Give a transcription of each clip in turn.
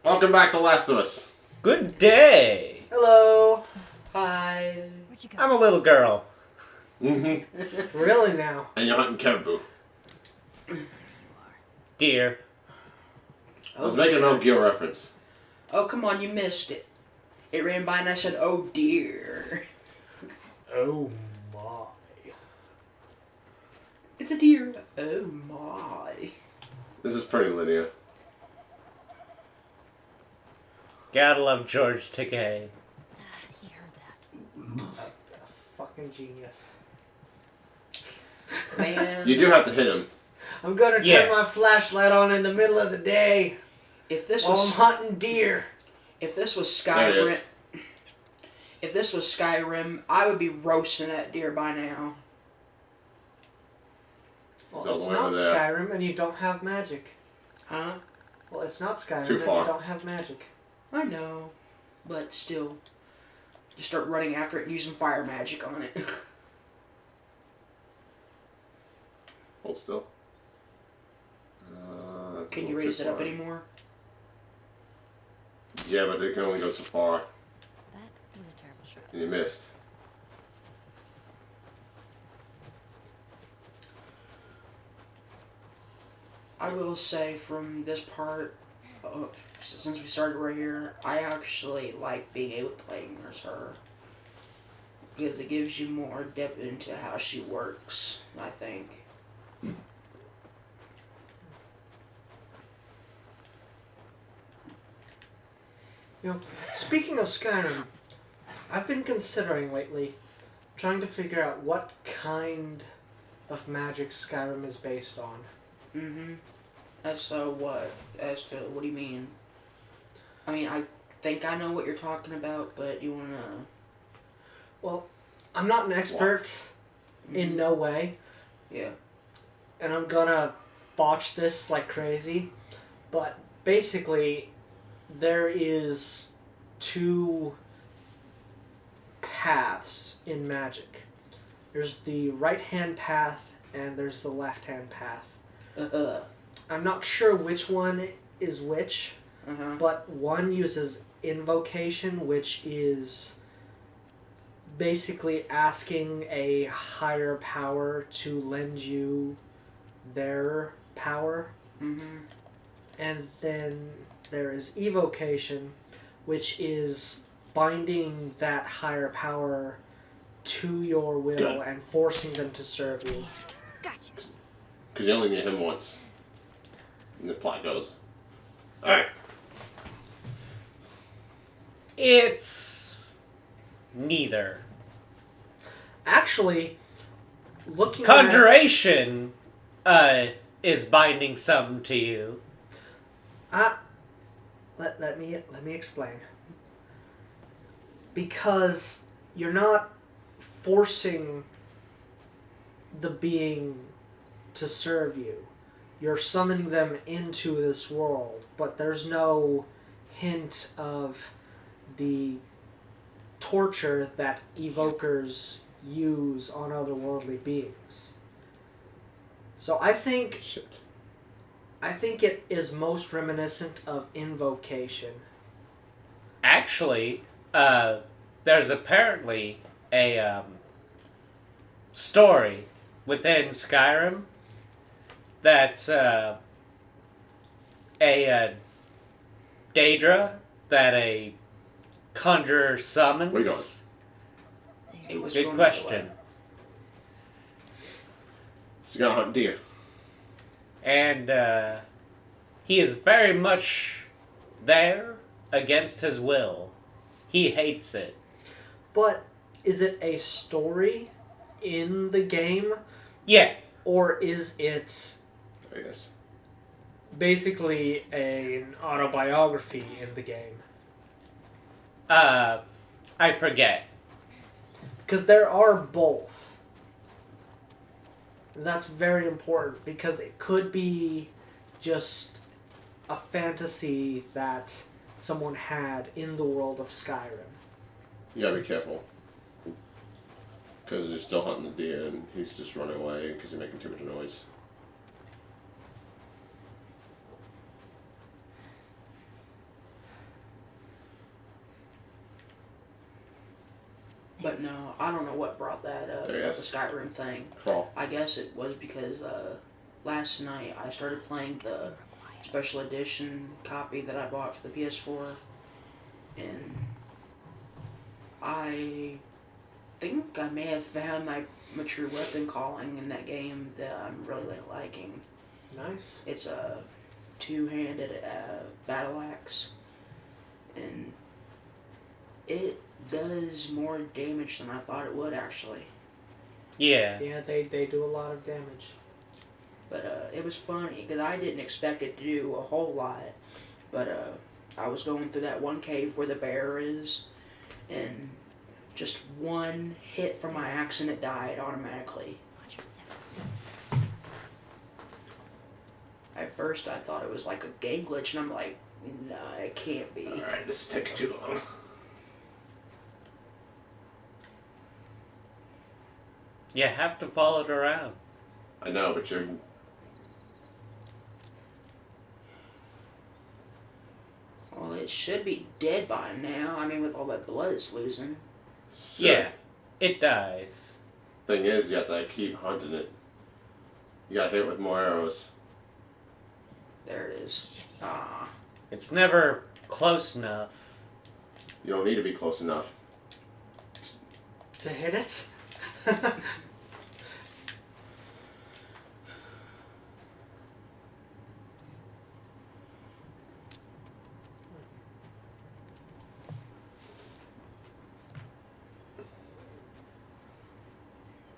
Welcome back to Last of Us. Good day. Hello. Hi. Where'd you go? I'm a little girl. Mm-hmm. Really now? And you're hunting caribou. Dear. I was making an old Gear reference. Oh, come on, you missed it. It ran by and I said, oh dear. Oh my. It's a deer. Oh my. This is pretty linear. Gotta love George Takei. He heard that. Fucking genius. Man, You do have to hit him. I'm gonna turn Yeah. my flashlight on in the middle of the day if this while I'm was hunting deer. if this was There it Skyrim, is. if this was Skyrim, I would be roasting that deer by now. Well, So it's where not was that? Skyrim and you don't have magic. Huh? Well, it's not Skyrim Too and far. you don't have magic. I know, but still, you start running after it and using fire magic on it. Hold still. Can you raise it up anymore? Yeah, but it can only go so far. That was a terrible shot. And you missed. I will say from this part, since we started right here, I actually like being able to play as her. Because it gives you more depth into how she works, I think. You know, speaking of Skyrim, I've been considering lately trying to figure out what kind of magic Skyrim is based on. Mm-hmm. As what? As to what do you mean? I mean, I think I know what you're talking about, but you wanna... Well, I'm not an expert in no way, Yeah. and I'm gonna botch this like crazy, but basically there is two paths in magic. There's the right-hand path and there's the left-hand path. I'm not sure which one is which, Uh-huh. but one uses invocation, which is basically asking a higher power to lend you their power. Mm-hmm. And then there is evocation, which is binding that higher power to your will Good. and forcing them to serve you. Gotcha. Because you only need him once. And the plot goes. Alright. It's neither. Actually, looking Conjuration is binding something to you. let me explain. Because you're not forcing the being to serve you. You're summoning them into this world, but there's no hint of the torture that evokers use on otherworldly beings. So I think Shit. it is most reminiscent of invocation. Actually, there's apparently a story within Skyrim that's a Daedra that a conjurer summons. Where you going? It was Good going question. So you gotta hunt deer. And he is very much there against his will. He hates it. But is it a story in the game, Yeah, or is it I guess. basically an autobiography in the game? I forget. Because there are both. And that's very important, because it could be just a fantasy that someone had in the world of Skyrim. You gotta be careful. Because you're still hunting the deer and he's just running away because you're making too much noise. But no, I don't know what brought that up, the Yes. Skyrim thing. Crawl. I guess it was because last night I started playing the special edition copy that I bought for the PS4, and I think I may have found my true weapon calling in that game that I'm really liking. Nice. It's a two-handed battle axe, and it does more damage than I thought it would actually. Yeah. Yeah, they do a lot of damage. But it was funny because I didn't expect it to do a whole lot. But I was going through that one cave where the bear is, and just one hit from my axe and it died automatically. Watch your step. At first I thought it was like a game glitch, and I'm like, nah, it can't be. Alright, this is taking too long. You have to follow it around. I know, but you're... Well, it should be dead by now. I mean, with all that blood it's losing. Sure. Yeah. It dies. Thing is, you have to keep hunting it. You gotta hit it with more arrows. There it is. Ah. It's never close enough. You don't need to be close enough. To hit it?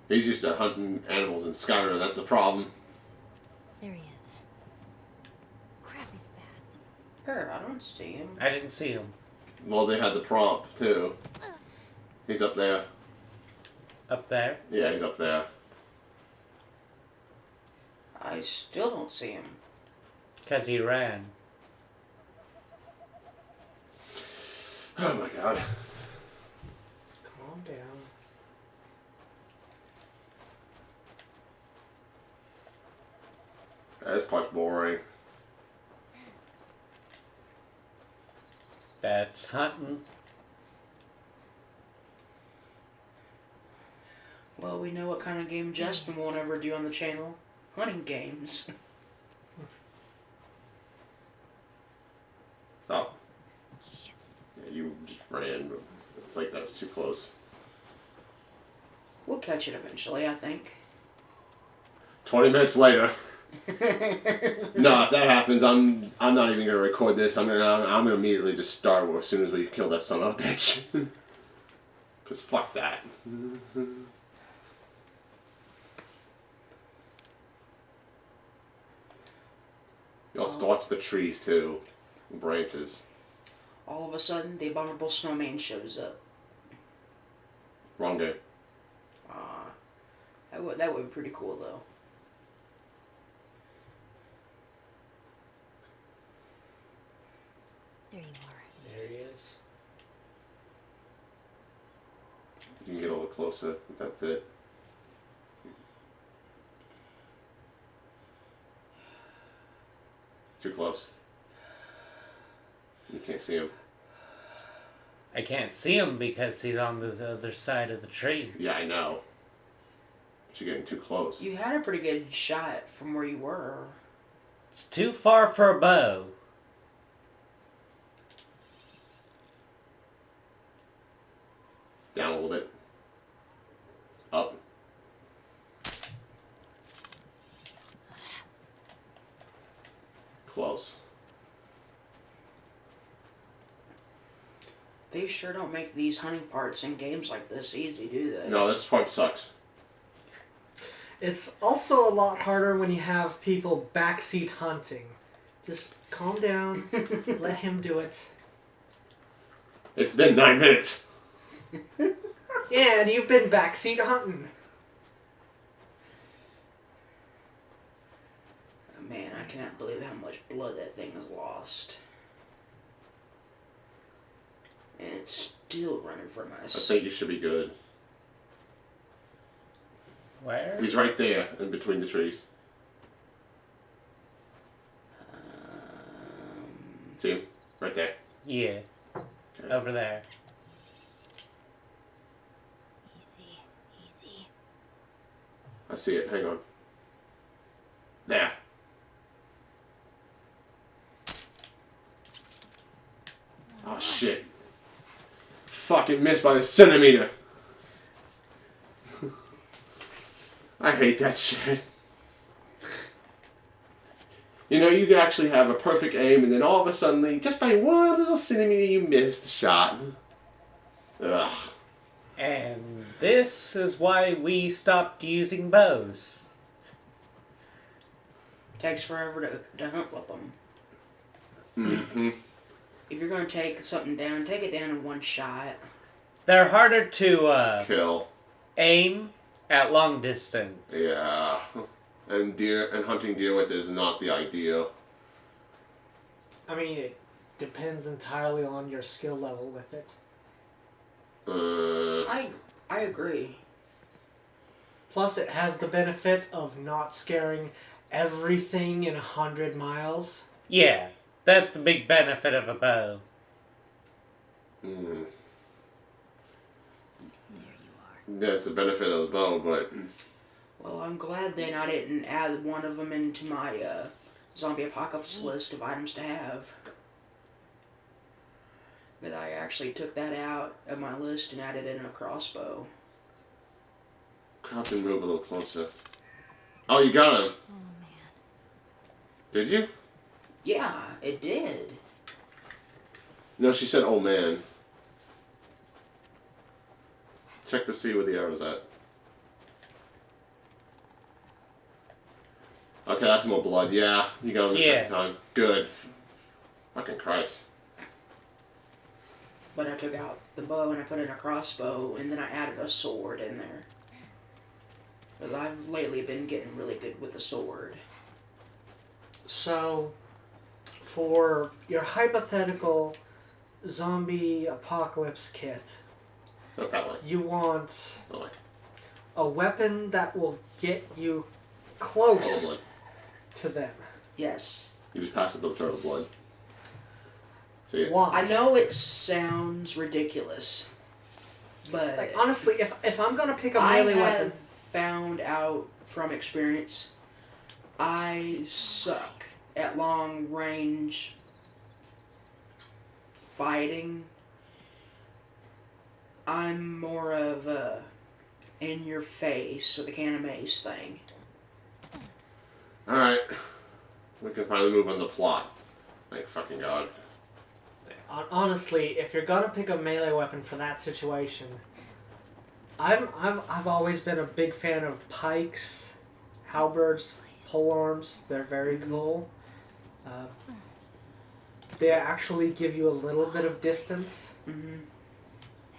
He's used to hunting animals in Skyrim, that's the problem. There he is. Crap, he's fast. Here, I don't see him. I didn't see him. Well, they had the prompt, too. He's up there. Up there? Yeah, he's up there. I still don't see him. Because he ran. Oh my god. Calm down. This part's boring. That's hunting. Well, we know what kind of game Justin won't ever do on the channel. Hunting games. Stop. Shit. Yeah, you just ran, but it's like that's too close. We'll catch it eventually, I think. 20 minutes later. No, if that happens, I'm not even gonna record this. I'm gonna immediately just start as soon as we kill that son of a bitch. Cause fuck that. You also watch the trees too, the branches. All of a sudden, the abominable snowman shows up. Wrong game. That would be pretty cool, though. There you are. There he is. You can get a little closer. That's it. Too close. You can't see him. I can't see him because he's on the other side of the tree. Yeah, I know. But you're getting too close. You had a pretty good shot from where you were. It's too far for a bow. Down a little bit. Up. Close. They sure don't make these hunting parts in games like this easy, do they? No, this part sucks. It's also a lot harder when you have people backseat hunting. Just calm down, let him do it. It's been 9 minutes. Yeah, and you've been backseat hunting. Man, I cannot believe how much blood that thing has lost. And it's still running from I us. think you should be good. Where? He's right there in between the trees. See him? Right there. Yeah. Okay. Over there. I see it. Hang on. There. Oh shit. Fucking missed by a centimeter. I hate that shit. You know, you can actually have a perfect aim and then all of a sudden, just by one little centimeter, you miss the shot. Ugh. And this is why we stopped using bows. Takes forever to hunt with them. Mm-hmm. If you're going to take something down, take it down in one shot. They're harder to Kill. aim at long distance. Yeah. And hunting deer with it is not the ideal. I mean, it depends entirely on your skill level with it. I agree. Plus, it has the benefit of not scaring everything in 100 miles. Yeah, that's the big benefit of a bow. Mm. That's the benefit of the bow, but... Well, I'm glad then I didn't add one of them into my zombie apocalypse list of items to have. But I actually took that out of my list and added in a crossbow. Crop and move a little closer. Oh, you got him. Oh man. Did you? Yeah, it did. No, she said, oh man. Check to see where the arrow's at. Okay, that's more blood. Yeah, you got him the second time. Good. Fucking Christ. But I took out the bow and I put in a crossbow and then I added a sword in there. Because I've lately been getting really good with the sword. So, for your hypothetical zombie apocalypse kit, Not that way. you want That way. a weapon that will get you Oh, close blood. to them. Yes. You just passed it the turtle blood. See it? Why? I know it sounds ridiculous, but Like, honestly, if I'm gonna pick a I melee have weapon, found out from experience, I suck at long range fighting. I'm more of a in your face with a can of mace thing. Alright. We can finally move on the plot. Thank fucking God. honestly, if you're gonna pick a melee weapon for that situation, I've always been a big fan of pikes, halberds, polearms. They're very cool. They actually give you a little bit of distance, Mm-hmm.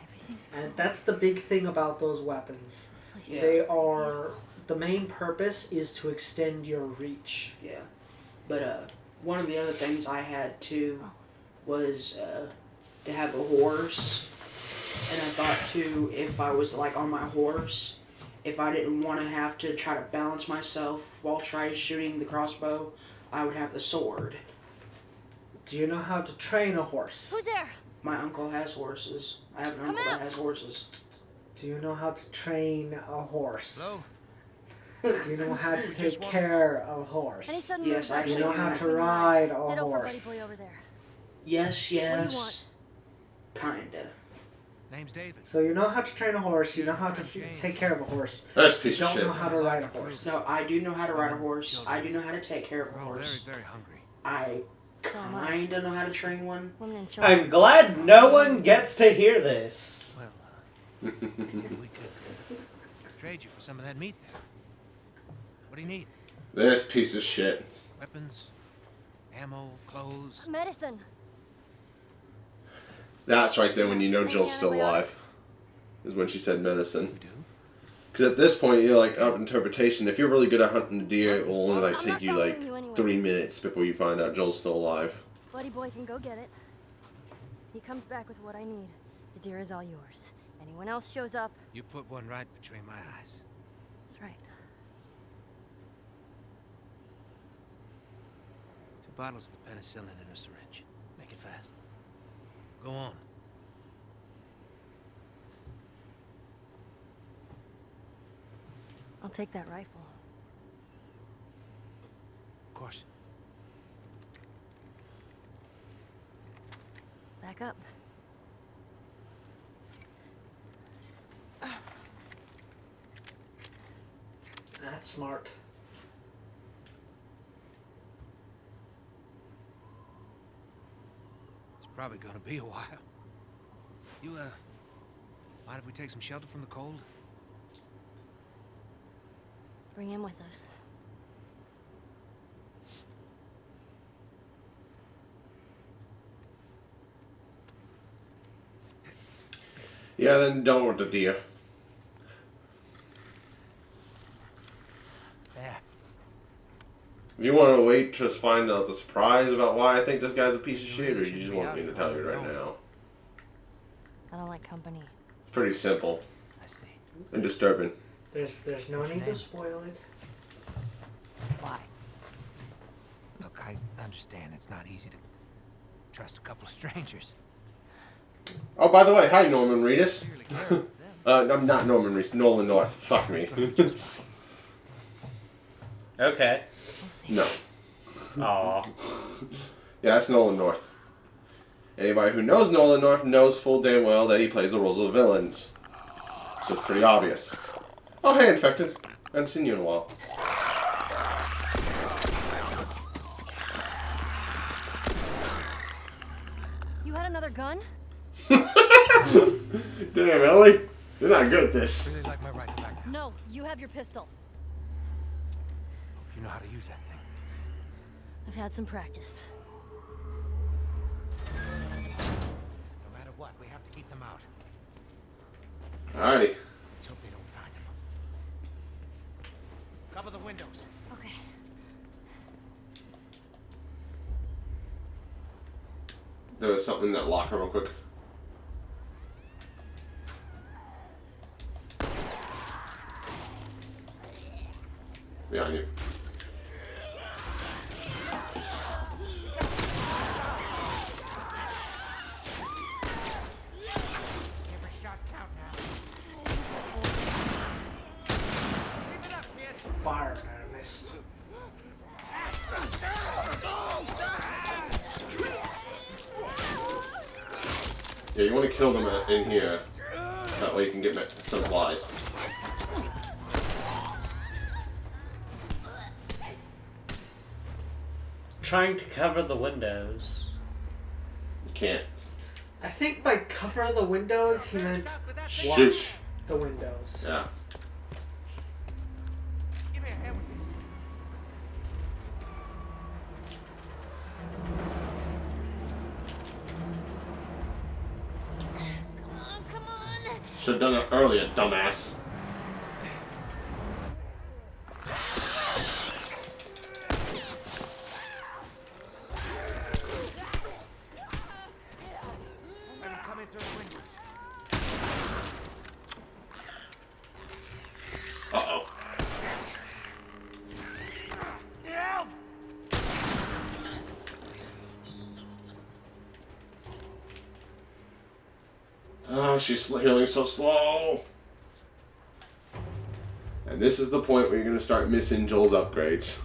Everything's and that's the big thing about those weapons. this place. Yeah. They are, the main purpose is to extend your reach. Yeah. But one of the other things I had too was to have a horse. And I thought too, if I was like on my horse, if I didn't want to have to try to balance myself while trying shooting the crossbow, I would have the sword. Do you know how to train a horse? Who's there? My uncle has horses. I have an Come uncle out. that has horses. Do you know how to train a horse? Hello? Do you know how to take care of a horse? Any sudden Yes, moves I like Do you actually know do. how to Bring ride knives. a Ditto for Buddy horse? Boy over there. Yes, yes. want? Kinda. Name's David. So you know how to train a horse, you know how to take care of a horse. That's a You piece of don't shit. know how to ride a horse. No, I do know how to ride a horse. I do know how to take care of a We're all very, horse. very hungry. I So am I. kinda know how to train one. Women and children. I'm glad no one gets to hear this. Well, maybe we could trade you for some of that meat there. What do you need? This piece of shit. Weapons? Ammo? Clothes? Medicine. That's right there when you know Any Jill's still alive. antibiotics? Is when she said medicine. You do? Because at this point, you're like, up interpretation. If you're really good at hunting a deer, it will only like I'm take not you like following you anyway. 3 minutes before you find out Joel's still alive. Buddy Boy can go get it. He comes back with what I need. The deer is all yours. Anyone else shows up, You put one right between my eyes. that's right. 2 bottles of the penicillin in a syringe. Make it fast. Go on. I'll take that rifle. Of course. Back up. That's smart. It's probably gonna be a while. You, mind if we take some shelter from the cold? Bring him with us. Yeah, then don't with the deer. There. If you want to wait to find out the surprise about why I think this guy's a piece of shit, or you just want me to tell you right now? I don't like company. It's pretty simple I see. and disturbing. There's no need to spoil it. Why? Look, I understand it's not easy to trust a couple of strangers. Oh, by the way, hi Norman Reedus. Clearly care about them. I'm not Norman Reedus, Nolan North. Fuck me. Okay. We'll see. No. Aw. Yeah, that's Nolan North. Anybody who knows Nolan North knows full damn well that he plays the roles of the villains. So it's pretty obvious. Oh, hey, Infected. I haven't seen you in a while. You had another gun? Damn, Ellie. You're not good at this. Really like my rifle back now. No, you have your pistol. You know how to use that thing. I've had some practice. No matter what, we have to keep them out. Alrighty. Let's hope they don't find them. Cover the windows. Okay. There was something in that locker real quick. Behind you. Every shot count now. Keep it up, kid. Fire, I missed. Yeah, you want to kill them in here. That way you can get some supplies. Trying to cover the windows. You can't. I think by cover the windows, he meant watch Shoot. the windows. Yeah. Give me a hand with this. Come on! Should have done it earlier, dumbass. Let him come in through the windows. Uh-oh. Help! Oh, she's healing so slow. And this is the point where you're going to start missing Joel's upgrades.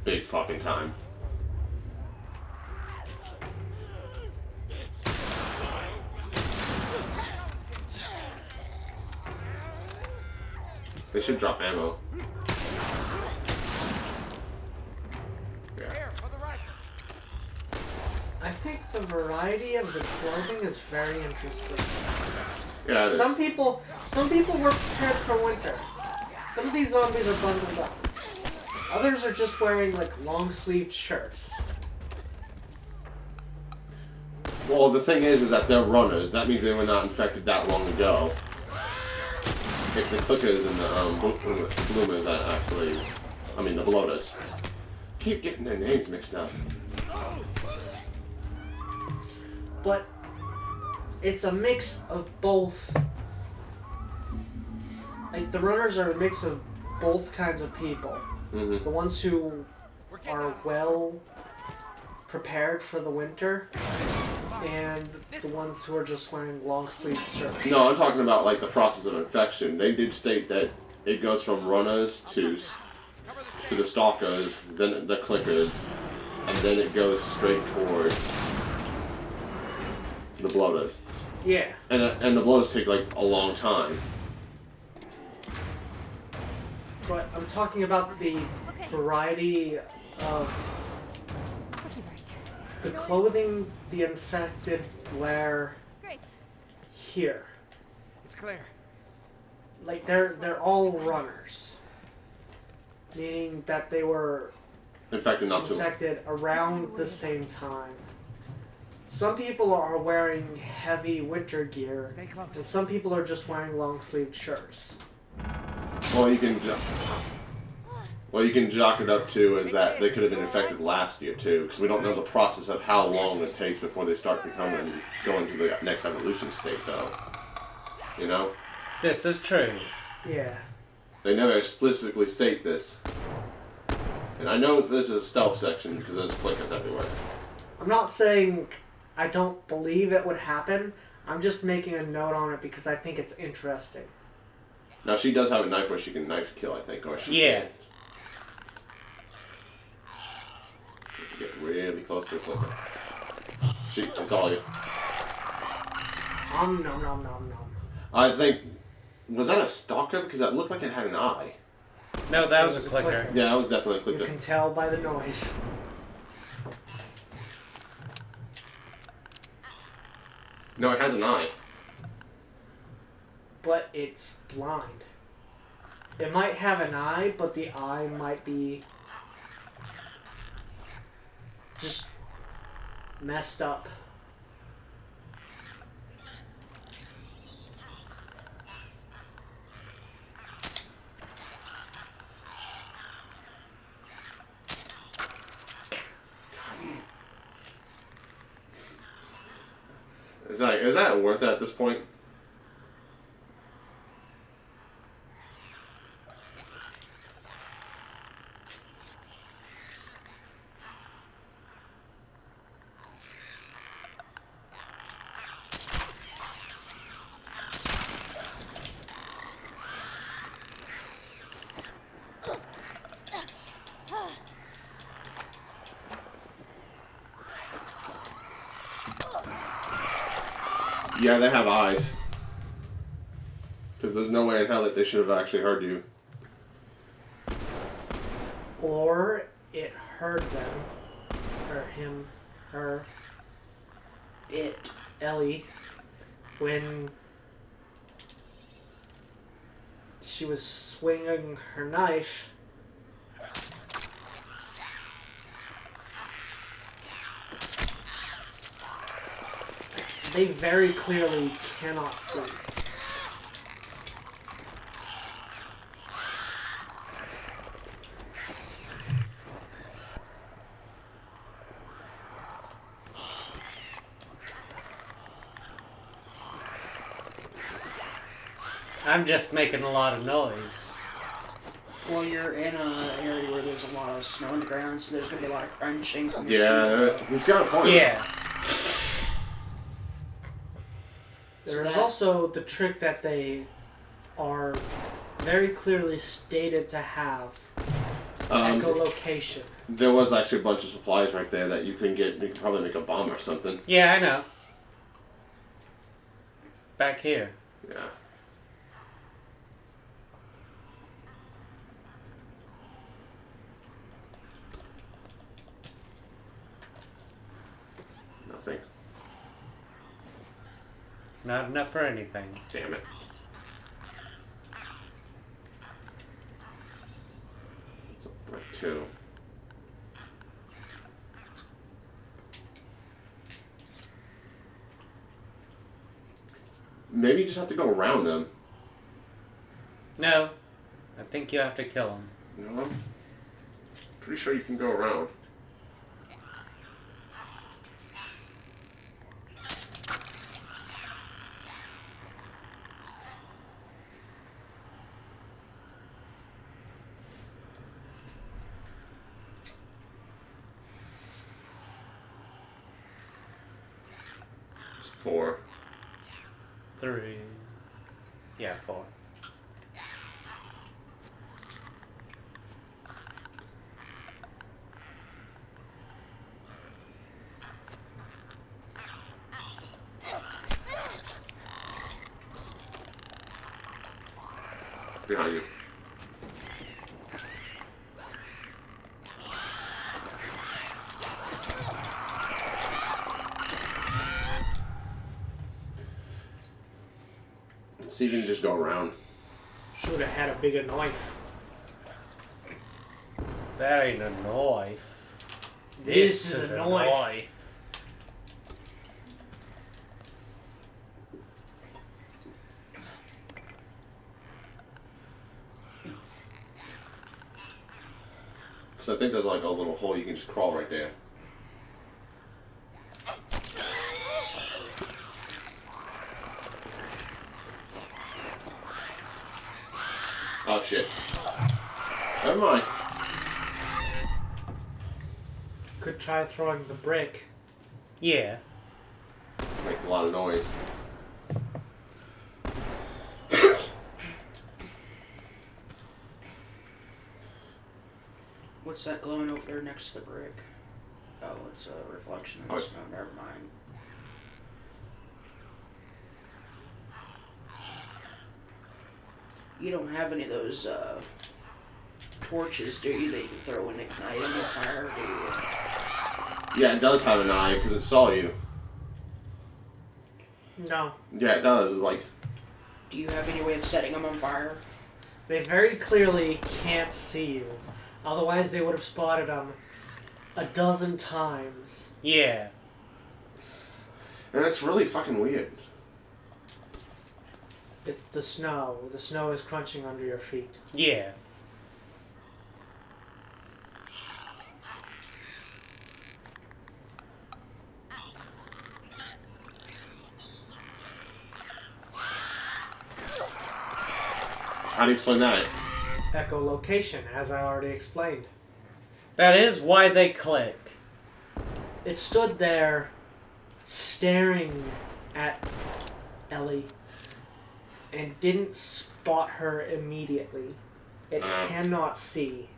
Big fucking time. They should drop ammo. Yeah. Here, for the rifle. I think the variety of the clothing is very interesting. Yeah, it is. Some people were prepared for winter. Some of these zombies are bundled up. Others are just wearing like long-sleeved shirts. Well, the thing is that they're runners. That means they were not infected that long ago. It's the clickers and the bloomers that actually... I mean, the bloaters. Keep getting their names mixed up. But it's a mix of both. Like, the runners are a mix of both kinds of people. Mm-hmm. The ones who are well prepared for the winter, and the ones who are just wearing long sleeve shirts. No, I'm talking about like the process of infection. They did state that it goes from runners to the stalkers, then the clickers, and then it goes straight towards the bloaters. Yeah. And the bloaters take like a long time. But I'm talking about the variety of Cookie break. the clothing the infected wear Great. here. It's clear. Like they're all runners, meaning that they were Infected not too long. infected around the same time. Some people are wearing heavy winter gear, Stay close. and some people are just wearing long-sleeved shirts. Well, you can jock it up to is that they could have been infected last year too, because we don't know the process of how long it takes before they start going to the next evolution state, though. You know, This is true. Yeah. they never explicitly state this. And I know this is a stealth section because there's clickers everywhere. I'm not saying I don't believe it would happen. I'm just making a note on it because I think it's interesting. Now she does have a knife where she can knife kill, I think, or she Yeah. can get really close to a clicker. It's all you. Nom nom nom nom. I think, was that a stalker? Because that looked like it had an eye. No, that was a It was a clicker. clicker. Yeah, that was definitely a You clicker. can tell by the noise. No, it has an eye. But it's blind. It might have an eye, but the eye might be just messed up. Is that worth it at this point? Yeah, they have eyes. Because there's no way in hell that they should have actually heard you. Or it heard them. Or him. Her. It. Ellie. When she was swinging her knife. They very clearly cannot see. I'm just making a lot of noise. Well, you're in an area where there's a lot of snow on the ground, so there's gonna be a lot of crunching. From your Yeah, feet. he's got a point. Yeah. There's that- also the trick that they are very clearly stated to have. Echolocation. There was actually a bunch of supplies right there that you can get. You can probably make a bomb or something. Yeah, I know. Back here. Yeah. Nothing. Not enough for anything. Damn it. It's a brick too. Maybe you just have to go around them. No. I think you have to kill him. You know, I'm pretty sure you can go around. It's 4. 3. Yeah, 4. Behind you. See if you can just go around. Should have had a bigger knife. That ain't a knife. This is a knife. Because I think there's like a little hole you can just crawl right there. Oh shit. Never mind. Could try throwing the brick. Yeah. Make a lot of noise. What's that glowing over there next to the brick? Oh, it's a reflection. Oh. No, never mind. You don't have any of those torches, do you, that you can throw and ignite on the fire, do you? Yeah, it does have an eye because it saw you. No. Yeah, it does. It's like, Do you have any way of setting them on fire? They very clearly can't see you. Otherwise, they would have spotted them a dozen times. Yeah. and it's really fucking weird. It's the snow. The snow is crunching under your feet. Yeah. How do you explain that? Echolocation, as I already explained. That is why they click. It stood there, staring at Ellie, and didn't spot her immediately. It cannot see.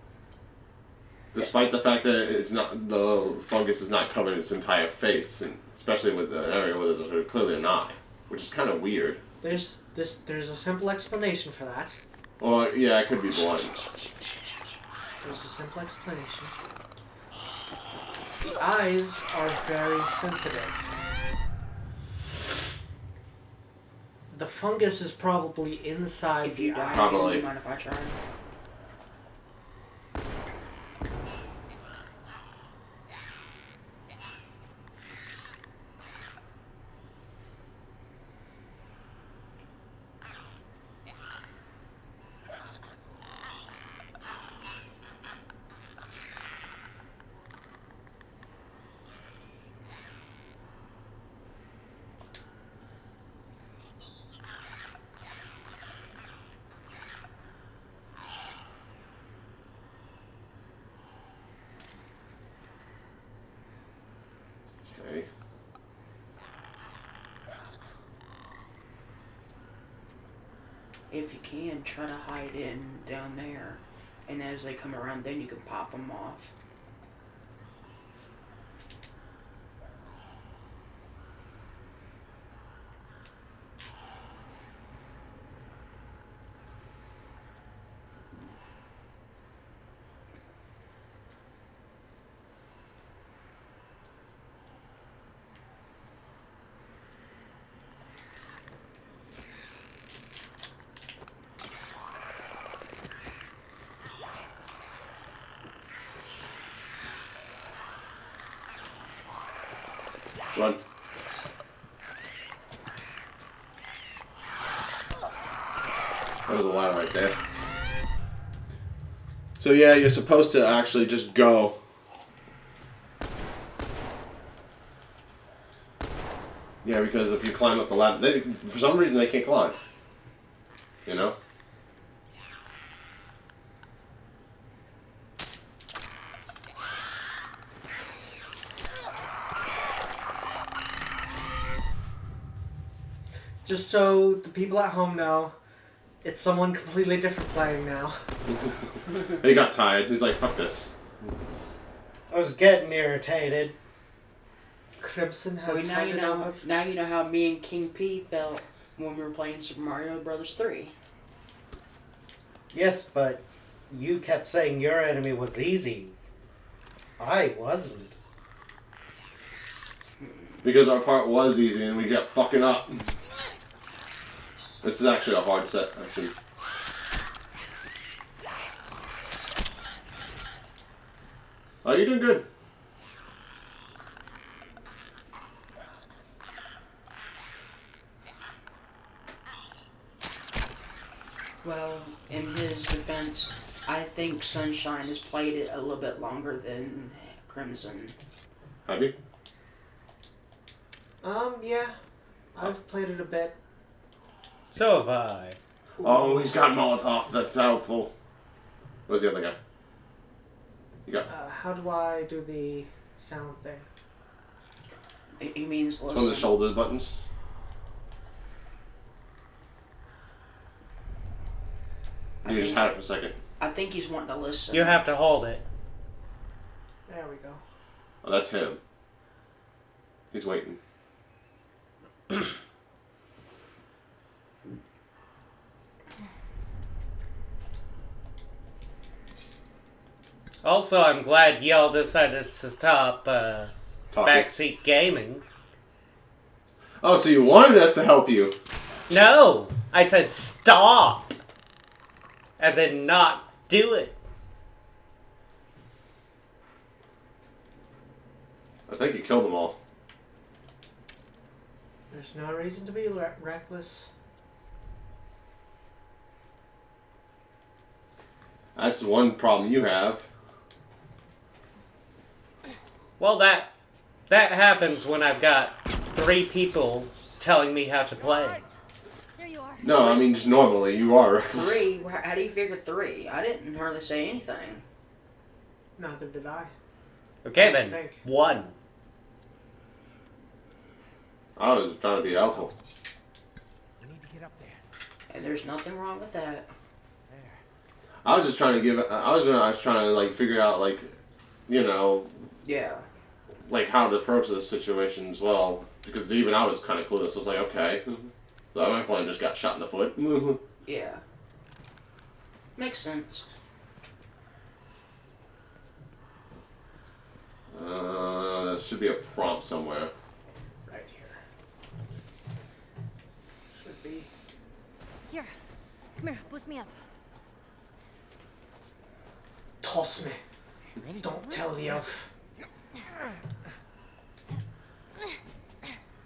Despite the fact that it's not, the fungus is not covering its entire face, and especially with an area where there's clearly an eye, which is kind of weird. There's a simple explanation for that. Well, yeah, it could be blind. There's a simple explanation. The eyes are very sensitive. The fungus is probably inside If you the die, eye. Probably. do you mind if I try? Okay. If you can, try to hide in down there. And as they come around, then you can pop them off. Run. That was a lot right there. So yeah, you're supposed to actually just go. Yeah, because if you climb up the ladder, they, for some reason they can't climb. You know? Just so the people at home know, it's someone completely different playing now. He got tired. He's like, fuck this. I was getting irritated. Crimson has Well, now had you enough know. of- Now you know how me and King P felt when we were playing Super Mario Brothers 3. Yes, but you kept saying your enemy was easy. I wasn't. Because our part was easy and we kept fucking up. This is actually a hard set, actually. Oh, you're doing good. Well, in his defense, I think Sunshine has played it a little bit longer than Crimson. Have you? Yeah. I've played it a bit. So have I. Oh, he's got Molotov. That's helpful. Where's the other guy? You got... How do I do the sound thing? He means It's one of the listen. shoulder buttons. I You just think- had it for a second. I think he's wanting to listen. You have to hold it. There we go. Oh, that's him. He's waiting. Also, I'm glad y'all decided to stop Talking. backseat gaming. Oh, so you wanted us to help you. No! I said stop! As in not do it. I think you killed them all. There's no reason to be reckless. That's one problem you have. Well, that happens when I've got 3 people telling me how to play. There you are. No, I mean just normally you are reckless. 3? How do you figure 3? I didn't hardly say anything. Neither did I. Okay I then, think. 1. I was trying to be helpful. We need to get up there. And there's nothing wrong with that. There. I was just trying to give. I was trying to like figure out like, you know, Yeah. like how to approach this situation as well. Because even I was kind of clueless. I was like, okay, so my plan just got shot in the foot. Yeah. Makes sense. There should be a prompt somewhere. Right here. Should be. Here. Come here. Boost me up. Toss me. Ready? Don't tell the elf.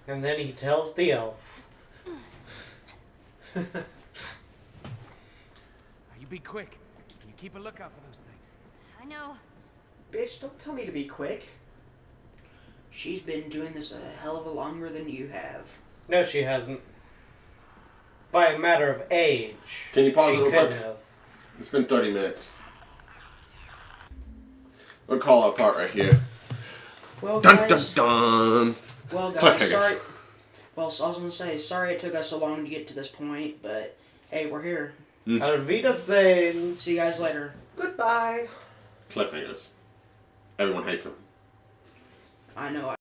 And then he tells the elf. Now, you be quick. And you keep a lookout for those things. I know. Bitch, don't tell me to be quick. She's been doing this a hell of a longer than you have. No, she hasn't. By a matter of age. Can you pause she it real couldn't quick? have. It's been 30 minutes. We'll call our part right here. Well, Dun guys. dun dun. Well, guys. Cliffhangers. Sorry. Well, I was gonna say sorry it took us so long to get to this point, but hey, we're here. Auf Wiedersehen. See you guys later. Goodbye. Cliffhangers. Everyone hates them. I know.